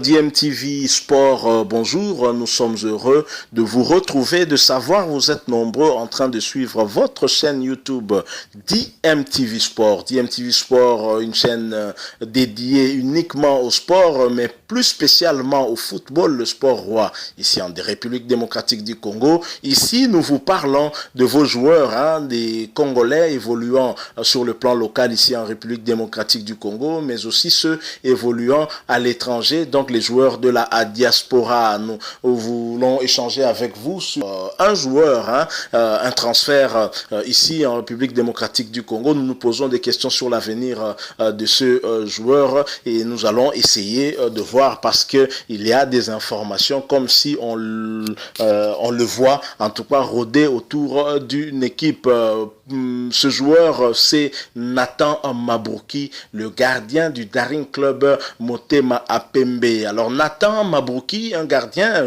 DMTV Sport, bonjour, nous sommes heureux de vous retrouver, de savoir vous êtes nombreux en train de suivre votre chaîne YouTube DMTV Sport. DMTV Sport, une chaîne dédiée uniquement au sport, mais plus spécialement au football, le sport roi, ici en République démocratique du Congo. Ici, nous vous parlons de vos joueurs, des Congolais évoluant sur le plan local ici en République démocratique du Congo, mais aussi ceux évoluant à l'étranger, donc les joueurs de la diaspora. Nous voulons échanger avec vous sur un joueur, un transfert ici en République démocratique du Congo. Nous nous posons des questions sur l'avenir de ce joueur et nous allons essayer de voir, parce que il y a des informations comme si on le voit en tout cas rôder autour d'une équipe. Ce joueur, c'est Nathan Mabrouki, le gardien du Daring Club Motema Pembe. Alors Nathan Mabrouki, un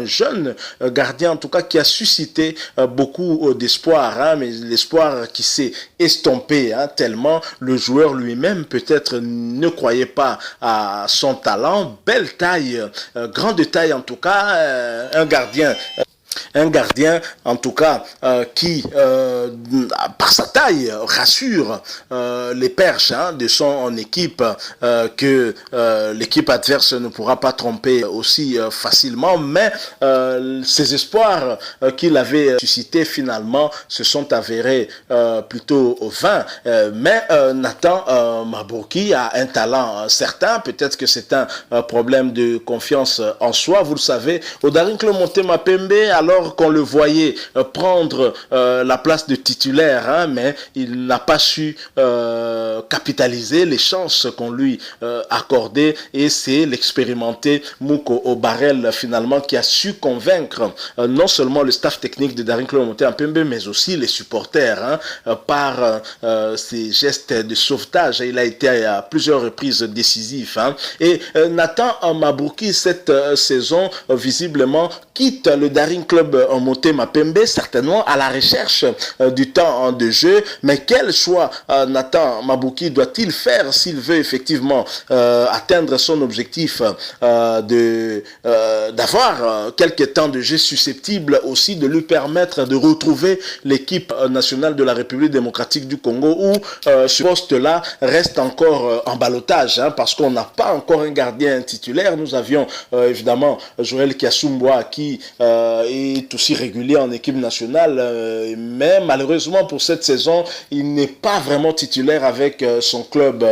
jeune gardien en tout cas, qui a suscité beaucoup d'espoir, mais l'espoir qui s'est estompé, tellement le joueur lui-même peut-être ne croyait pas à son talent. Belle taille, grande taille en tout cas, un gardien en tout cas qui par sa taille rassure les perches de son équipe, que l'équipe adverse ne pourra pas tromper aussi facilement, mais ses espoirs qu'il avait suscités finalement se sont avérés plutôt vains. Mais Nathan Mabrouki a un talent certain, peut-être que c'est un problème de confiance en soi. Vous le savez, au Daring Club Motema Pembe, alors qu'on le voyait prendre la place de titulaire, mais il n'a pas su capitaliser les chances qu'on lui accordait, et c'est l'expérimenté Mouko Obarel finalement qui a su convaincre non seulement le staff technique de Daring Club Motema Pembe, mais aussi les supporters par ses gestes de sauvetage. Il a été à plusieurs reprises décisif. Et Nathan Mabrouki, cette saison, visiblement quitte le Daring Club Motema Pembe, certainement à la recherche du temps de jeu. Mais quel choix Nathan Mabrouki doit-il faire s'il veut effectivement atteindre son objectif d'avoir quelques temps de jeu susceptibles aussi de lui permettre de retrouver l'équipe nationale de la République démocratique du Congo, où ce poste-là reste encore en ballottage, parce qu'on n'a pas encore un gardien titulaire. Nous avions évidemment Joël Kiasumboa qui est aussi régulier en équipe nationale, mais malheureusement pour cette saison, il n'est pas vraiment titulaire avec son club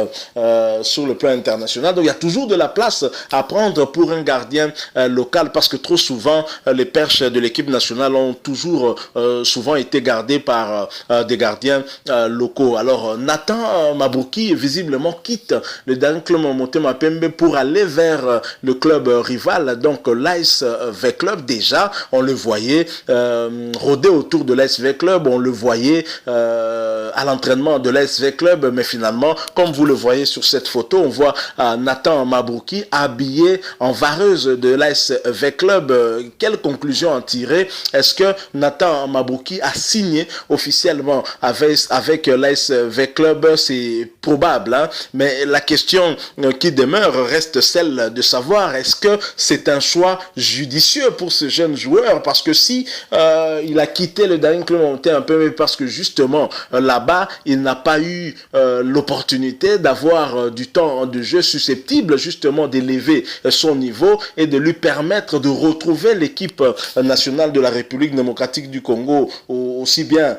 sur le plan international. Donc il y a toujours de la place à prendre pour un gardien local, parce que trop souvent les perches de l'équipe nationale ont toujours souvent été gardées par des gardiens locaux. Alors Nathan Mabrouki visiblement quitte le Daring Club Motema Pembe pour aller vers le club rival, donc l'ASV Club. Déjà on le voyait rôder autour de l'ASV Club, on le voyait à l'entraînement de l'ASV Club, mais finalement, comme vous le voyez sur cette photo, on voit Nathan Mabrouki habillé en vareuse de l'ASV Club. Quelle conclusion en tirer? Est-ce que Nathan Mabrouki a signé officiellement avec l'ASV Club? C'est probable, mais la question qui demeure reste celle de savoir, est-ce que c'est un choix judicieux pour ce jeune joueur? Parce que si il a quitté le Daring Club Motema Pembe parce que justement là-bas il n'a pas eu l'opportunité d'avoir du temps de jeu susceptible justement d'élever son niveau et de lui permettre de retrouver l'équipe nationale de la République démocratique du Congo, aussi bien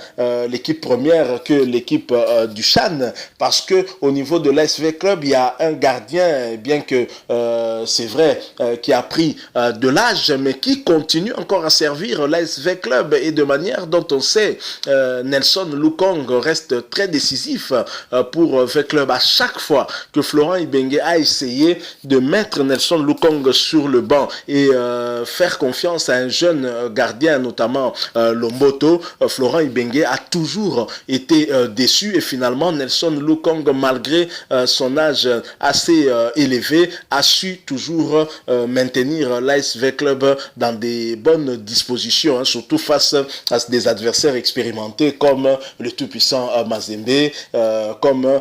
l'équipe première que l'équipe du CHAN, parce que au niveau de l'ASV Club il y a un gardien, bien que c'est vrai qui a pris de l'âge, mais qui continue encore à servir l'ASV Club, et de manière dont on sait Nelson Lukong reste très décisif pour V Club. À chaque fois que Florent Ibenge a essayé de mettre Nelson Lukong sur le banc et faire confiance à un jeune gardien, notamment Lomboto, Florent Ibenge a toujours été déçu, et finalement Nelson Lukong, malgré son âge assez élevé, a su toujours maintenir l'ASV Club dans des bonnes dispositions disposition, hein, surtout face à des adversaires expérimentés comme le tout-puissant Mazembe, comme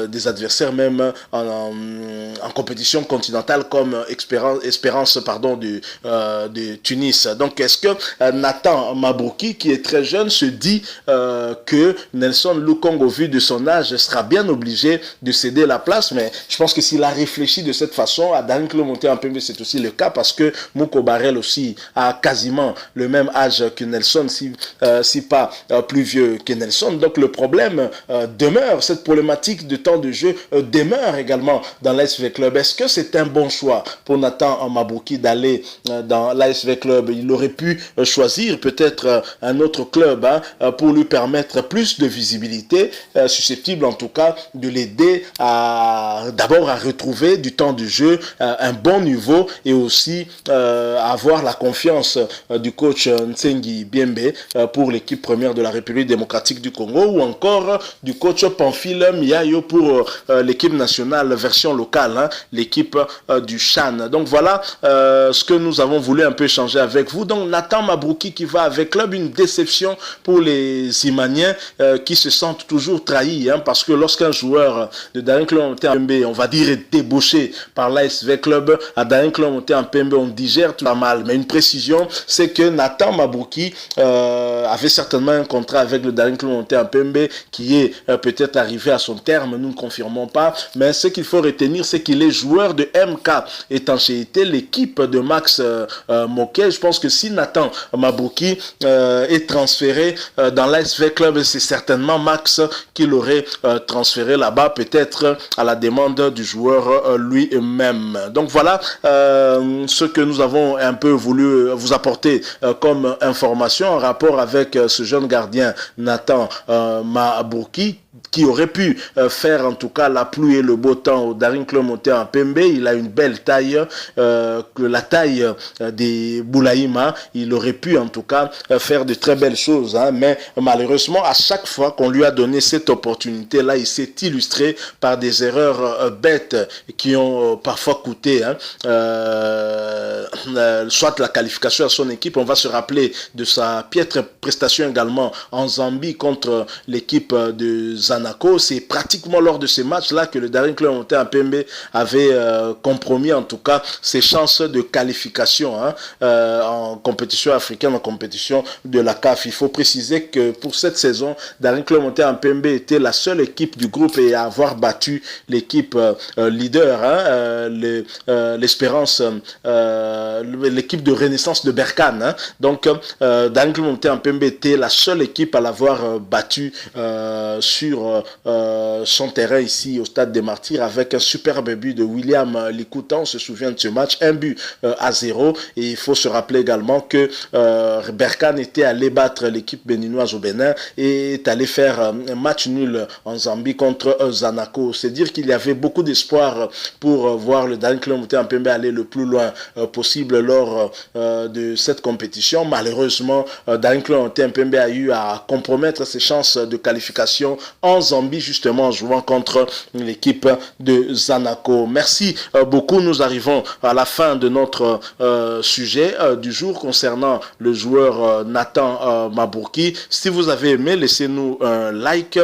des adversaires même en compétition continentale comme Espérance de Tunis. Donc est-ce que Nathan Mabrouki, qui est très jeune, se dit que Nelson Lukongo, au vu de son âge, sera bien obligé de céder la place? Mais je pense que s'il a réfléchi de cette façon, à Daring Monté-en-Pembe, c'est aussi le cas, parce que Mouko Barel aussi a quasiment le même âge que Nelson, si pas plus vieux que Nelson. Donc le problème demeure, cette problématique de temps de jeu demeure également dans l'ASV Club. Est-ce que c'est un bon choix pour Nathan Mabrouki d'aller dans l'ASV Club? Il aurait pu choisir peut-être un autre club pour lui permettre plus de visibilité, susceptible en tout cas de l'aider d'abord à retrouver du temps de jeu, un bon niveau, et aussi avoir la confiance du coach Ntsengi Biembe pour l'équipe première de la République démocratique du Congo, ou encore du coach Pamphile Miayo pour l'équipe nationale version locale, l'équipe du Chan. Donc voilà ce que nous avons voulu un peu échanger avec vous. Donc Nathan Mabrouki qui va avec club, une déception pour les Imaniens qui se sentent toujours trahis, parce que lorsqu'un joueur de Daring Monté-en-Pembe, on va dire, est débauché par l'ASV Club, à Daring Monté-en-Pembe, on digère tout pas mal. Mais une précision, c'est que Nathan Mabrouki avait certainement un contrat avec le Daring Monté-en-Pembe qui est peut-être arrivé à son terme, nous ne confirmons pas, mais ce qu'il faut retenir, c'est qu'il est joueur de MK Étanchéité, l'équipe de Max Moquet. Je pense que si Nathan Mabrouki est transféré dans l'ASV Club, c'est certainement Max qui l'aurait transféré là-bas, peut-être à la demande du joueur lui-même. Donc voilà ce que nous avons un peu voulu vous apporter comme information en rapport avec ce jeune gardien Nathan Mabrouki, qui aurait pu faire en tout cas la pluie et le beau temps au Daring Monté-en-Pembe. Il a une belle taille, la taille des Boulaïma. Il aurait pu en tout cas faire de très belles choses, mais malheureusement à chaque fois qu'on lui a donné cette opportunité là, il s'est illustré par des erreurs bêtes qui ont parfois coûté soit la qualification à son équipe. On va se rappeler de sa piètre prestation également en Zambie contre l'équipe de Zanaco. C'est pratiquement lors de ces matchs-là que le Daring Monté-en-Pembe avait compromis en tout cas ses chances de qualification en compétition africaine, en compétition de la CAF. Il faut préciser que pour cette saison, Daring Monté-en-Pembe était la seule équipe du groupe à avoir battu l'équipe leader, l'Espérance, l'équipe de Renaissance de Berkane. Donc Daring Monté-en-Pembe était la seule équipe à l'avoir battu sur son terrain ici au Stade des Martyrs, avec un superbe but de William Likuta. On se souvient de ce match, un but à 0. Et il faut se rappeler également que Berkane était allé battre l'équipe béninoise au Bénin et est allé faire un match nul en Zambie contre Zanaco. C'est dire qu'il y avait beaucoup d'espoir pour voir le Daring Monté-en-Pembe aller le plus loin possible lors de cette compétition. Malheureusement, Daring Monté-en-Pembe a eu à compromettre ses chances de qualification en Zambie, justement en jouant contre l'équipe de Zanaco. Merci beaucoup. Nous arrivons à la fin de notre sujet du jour concernant le joueur Nathan Mabrouki. Si vous avez aimé, laissez-nous un like,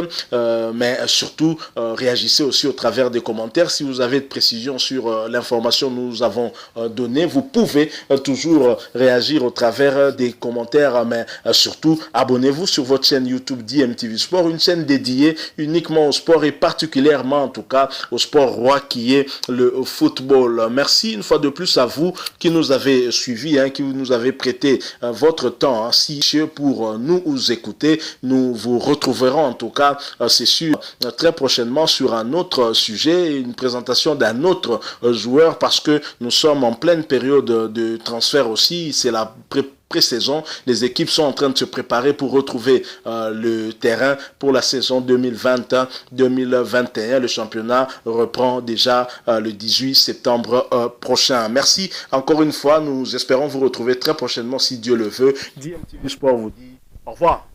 mais surtout réagissez aussi au travers des commentaires. Si vous avez de précisions sur l'information que nous avons donnée, vous pouvez toujours réagir au travers des commentaires, mais surtout abonnez-vous sur votre chaîne YouTube DMTV Sport, une chaîne dédiée uniquement au sport et particulièrement en tout cas au sport roi qui est le football. Merci une fois de plus à vous qui nous avez suivis, qui nous avez prêté votre temps si cher pour nous écouter. Nous vous retrouverons en tout cas, c'est sûr, très prochainement sur un autre sujet, une présentation d'un autre joueur, parce que nous sommes en pleine période de transfert aussi. C'est la pré-saison. Les équipes sont en train de se préparer pour retrouver le terrain pour la saison 2020-2021. Le championnat reprend déjà le 18 septembre prochain. Merci encore une fois. Nous espérons vous retrouver très prochainement si Dieu le veut. DMTV Sport vous dit au revoir.